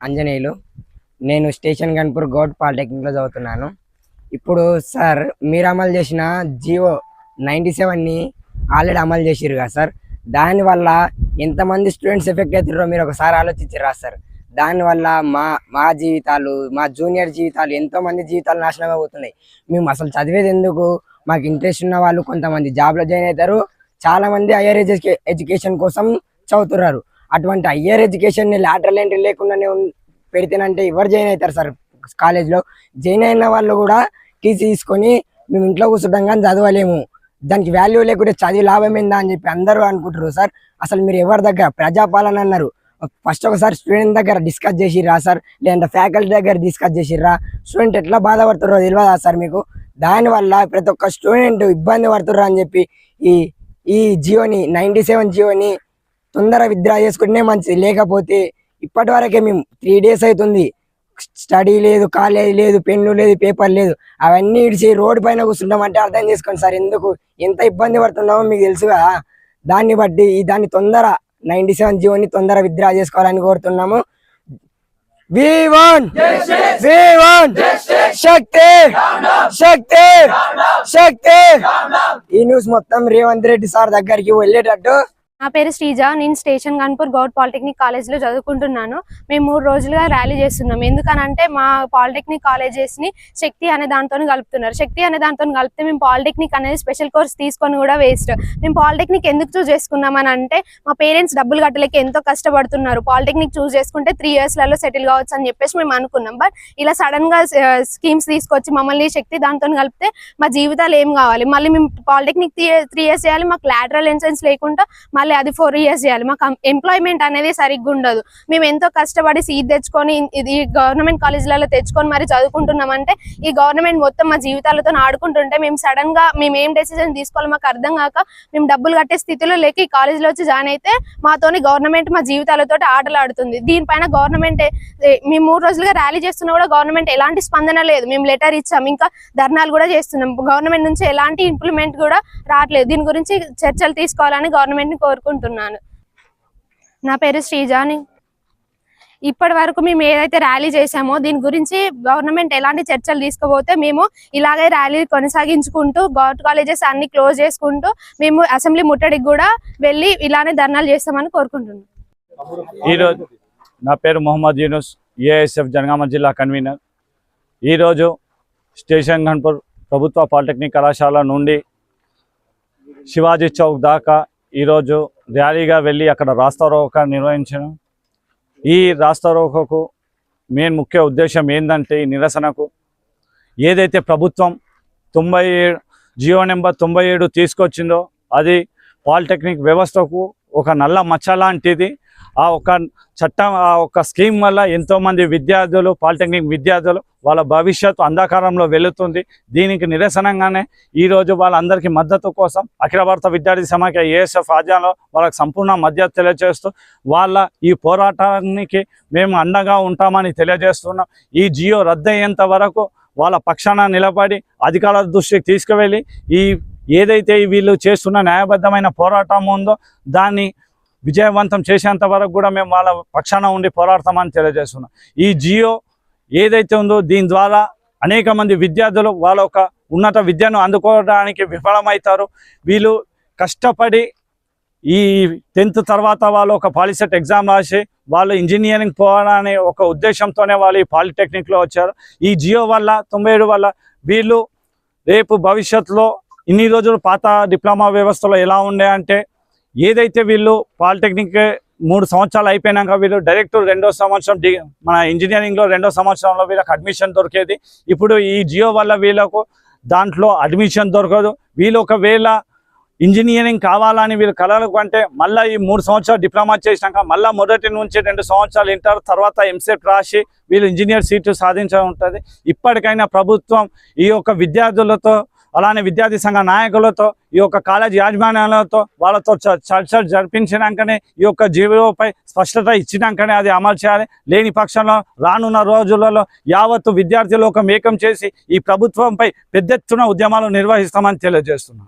అంజనేయులు, నేను station Ghanpur govt పాలిటెక్నిక్లో చదువుతున్నాను. ఇప్పుడు సార్ మీరు అమలు చేసిన జియో 97ని ఆల్రెడీ అమలు చేసిరు కదా సార్, దానివల్ల ఎంతమంది స్టూడెంట్స్ ఎఫెక్ట్ అవుతారో మీరు ఒకసారి ఆలోచించారా సార్? దానివల్ల మా జీవితాలు, మా జూనియర్ జీవితాలు, ఎంతోమంది జీవితాలు నాశనం అవుతున్నాయి. మేము అసలు చదివేది ఎందుకు? మాకు ఇంట్రెస్ట్ ఉన్న వాళ్ళు కొంతమంది జాబ్లో జాయిన్ అవుతారు, చాలామంది హయ్యర్ ఎడ్యుకేషన్ కోసం చదువుతున్నారు. అటువంటి హయ్యర్ ఎడ్యుకేషన్ని లాటరల్ ఎంట్రీ లేకుండానే పెడితేనంటే ఎవరు జాయిన్ అవుతారు సార్? కాలేజ్లో జాయిన్ అయిన వాళ్ళు కూడా టీసీ తీసుకొని మేము ఇంట్లో కూర్చుంటాం కానీ చదవలేము, దానికి వాల్యూ లేకుంటే చదివి లాభం ఏందా అని చెప్పి అందరూ అనుకుంటారు సార్. అసలు మీరు ఎవరి దగ్గర ప్రజాపాలన అన్నారు, ఫస్ట్ ఒకసారి స్టూడెంట్ దగ్గర డిస్కస్ చేసిర్రా సార్? లేదంటే ఫ్యాకల్టీ దగ్గర డిస్కస్ చేసిర్రా? స్టూడెంట్ ఎట్లా బాధపడుతుర్రో తెలియదా సార్ మీకు? దానివల్ల ప్రతి ఒక్క స్టూడెంట్ ఇబ్బంది పడుతుర్రా అని చెప్పి ఈ జియోని 97 జియోని తొందర విత్డ్రా చేసుకుంటేనే మంచిది. లేకపోతే ఇప్పటి వరకే మేము 3 days అవుతుంది, స్టడీ లేదు, కాలేజ్ లేదు, పెన్ను లేదు, పేపర్ లేదు, అవన్నీ ఇడిచి రోడ్డు పైన కూర్చుంటామంటే అర్థం చేసుకోండి సార్ ఎందుకు ఎంత ఇబ్బంది పడుతున్నామో మీకు తెలుసు కదా. దాన్ని బట్టి దాన్ని తొందర 97 జియోని తొందర విత్డ్రా చేసుకోవాలని కోరుతున్నాము. శక్తి శక్తి శక్తి. ఈ న్యూస్ మొత్తం రేవంత్ రెడ్డి సార్ దగ్గరికి వెళ్ళేటట్టు. నా పేరు శ్రీజ, నేను స్టేషన్ గన్పూర్ గౌట్ పాలిటెక్నిక్ కాలేజ్లో చదువుకుంటున్నాను. మేము 3 రోజులుగా ర్యాలీ చేస్తున్నాం. ఎందుకనంటే మా పాలిటెక్నిక్ కాలేజెస్ని శక్తి అనే దాంతో కలుపుతున్నారు. శక్తి అనే దాంతో కలిపితే మేము పాలిటెక్నిక్ అనేది స్పెషల్ కోర్స్ తీసుకొని కూడా వేస్ట్. మేము పాలిటెక్నిక్ ఎందుకు చూస్ చేసుకున్నామని అంటే మా పేరెంట్స్ డబ్బులు కట్టలేక ఎంతో కష్టపడుతున్నారు. పాలిటెక్నిక్ చూస్ చేసుకుంటే 3 yearsలలో సెటిల్ కావచ్చు అని చెప్పేసి మేము అనుకున్నాం. బట్ ఇలా సడన్గా స్కీమ్స్ తీసుకొచ్చి మమ్మల్ని శక్తి దాంతో కలిపితే మా జీవితాలు ఏం కావాలి? మళ్ళీ మేము పాలిటెక్నిక్ 3 years చేయాలి, మాకు లాటరల్ ఎంట్రన్స్ లేకుండా మళ్ళీ అది 4 years చేయాలి. మాకు ఎంప్లాయ్మెంట్ అనేది సరిగ్గా ఉండదు. మేము ఎంతో కష్టపడి సీట్ తెచ్చుకొని ఇది గవర్నమెంట్ కాలేజీలలో తెచ్చుకొని మరి చదువుకుంటున్నామంటే ఈ గవర్నమెంట్ మొత్తం మా జీవితాలతో ఆడుకుంటుంటే మేము సడన్ గా మేము ఏం డెసిజన్ తీసుకోవాలి మాకు అర్థం కాక మేము డబ్బులు కట్టే స్థితిలో లేక ఈ కాలేజీలో వచ్చి జాయిన్ అయితే మాతోని గవర్నమెంట్ మా జీవితాలతో ఆటలాడుతుంది. దీనిపైన గవర్నమెంట్ మేము 3 రోజులుగా ర్యాలీ చేస్తున్నా కూడా గవర్నమెంట్ ఎలాంటి స్పందన లేదు. మేము లెటర్ ఇచ్చాం, ఇంకా ధర్నాలు కూడా చేస్తున్నాం, గవర్నమెంట్ నుంచి ఎలాంటి ఇంప్లిమెంట్ కూడా రావట్లేదు. దీని గురించి చర్చలు తీసుకోవాలని గవర్నమెంట్ ని కోరుకుంటున్నాను. నా పేరు శ్రీజాని. ఇప్పటి వరకు మేము ఏదైతే ర్యాలీ చేసామో దీని గురించి గవర్నమెంట్ ఎలాంటి చర్చలు తీసుకుపోతే మేము ఇలాగే ర్యాలీ కొనసాగించుకుంటూ గౌట్ కాలేజెస్ అన్ని క్లోజ్ చేసుకుంటూ మేము అసెంబ్లీ ముట్టడికి కూడా వెళ్ళి ఇలానే ధర్నాలు చేస్తామని కోరుకుంటున్నాం. ఈరోజు నా పేరు మొహమ్మద్ యూనుస్, ఏఎస్ఎఫ్ జనగామ జిల్లా కన్వీనర్. ఈరోజు స్టేషన్ గన్పూర్ ప్రభుత్వ పాలిటెక్నిక్ కళాశాల నుండి శివాజీ చౌక్ దాకా ఈరోజు ర్యాలీగా వెళ్ళి అక్కడ రాస్తారోకో నిర్వహించాను. ఈ రాస్తారోకోకు మెయిన్ ముఖ్య ఉద్దేశం ఏంటంటే ఈ నిరసనకు ఏదైతే ప్రభుత్వం 97 జియో నెంబర్ 97 తీసుకొచ్చిందో అది పాలిటెక్నిక్ వ్యవస్థకు ఒక నల్ల మచ్చ లాంటిది. ఆ ఒక చట్టం, ఆ ఒక స్కీమ్ వల్ల ఎంతోమంది విద్యార్థులు, పాలిటెక్నిక్ విద్యార్థులు వాళ్ళ భవిష్యత్తు అంధకారంలో వెళుతుంది. దీనికి నిరసనంగానే ఈరోజు వాళ్ళందరికీ మద్దతు కోసం అఖిల భారత విద్యార్థి సమాఖ్య ఏఎస్ఎఫ్ ఆధ్వర్యంలో వాళ్ళకి సంపూర్ణ మద్దతు తెలియజేస్తూ వాళ్ళ ఈ పోరాటానికి మేము అండగా ఉంటామని తెలియజేస్తున్నాం. ఈ జియో రద్దయ్యేంత వరకు వాళ్ళ పక్షాన నిలబడి అధికారుల దృష్టికి తీసుకువెళ్ళి ఏదైతే వీళ్ళు చేస్తున్న న్యాయబద్ధమైన పోరాటం ఉందో దాన్ని విజయవంతం చేసేంత వరకు కూడా మేము వాళ్ళ పక్షాన ఉండి పోరాడతామని తెలియజేస్తున్నాం. ఈ జియో ఏదైతే ఉందో దీని ద్వారా అనేక మంది విద్యార్థులు వాళ్ళ ఒక ఉన్నత విద్యను అందుకోవడానికి విఫలమవుతారు. వీళ్ళు కష్టపడి ఈ 10th తర్వాత వాళ్ళు ఒక పాలిసెట్ ఎగ్జామ్ రాసి వాళ్ళు ఇంజనీరింగ్ పోవాలనే ఒక ఉద్దేశంతోనే వాళ్ళు ఈ పాలిటెక్నిక్లో వచ్చారు. ఈ జియో వల్ల 97 వల్ల వీళ్ళు రేపు భవిష్యత్తులో ఇన్ని రోజులు పాత డిప్లొమా వ్యవస్థలో ఎలా ఉండే అంటే ఏదైతే వీళ్ళు పాలిటెక్నిక్ 3 సంవత్సరాలు అయిపోయినాక వీళ్ళు డైరెక్ట్ 2వ సంవత్సరం మన ఇంజనీరింగ్లో 2వ సంవత్సరంలో వీళ్ళకి అడ్మిషన్ దొరికేది. ఇప్పుడు ఈ జియో వల్ల వీళ్ళకు దాంట్లో అడ్మిషన్ దొరకదు. వీళ్ళు ఒకవేళ ఇంజనీరింగ్ కావాలని వీళ్ళు కలలు కంటే మళ్ళీ ఈ 3 సంవత్సరాలు డిప్లొమా చేసినాక మళ్ళీ మొదటి నుంచి 2 సంవత్సరాలు ఇంటర్ తర్వాత ఎంసెట్ రాసి వీళ్ళు ఇంజనీర్ సీటు సాధించడం ఉంటుంది. ఇప్పటికైనా ప్రభుత్వం ఈ యొక్క విద్యార్థులతో అలానే విద్యార్థి సంఘ నాయకులతో ఈ యొక్క కాలేజ్ యాజమాన్యాలతో వాళ్ళతో చర్చలు జరిపించినాకనే ఈ యొక్క జీవోపై స్పష్టత ఇచ్చినాకనే అది అమలు చేయాలి. లేని పక్షంలో రానున్న రోజులలో యావత్తు విద్యార్థి లోకం ఏకం చేసి ఈ ప్రభుత్వంపై పెద్ద ఎత్తున ఉద్యమాలు నిర్వహిస్తామని తెలియజేస్తున్నాం.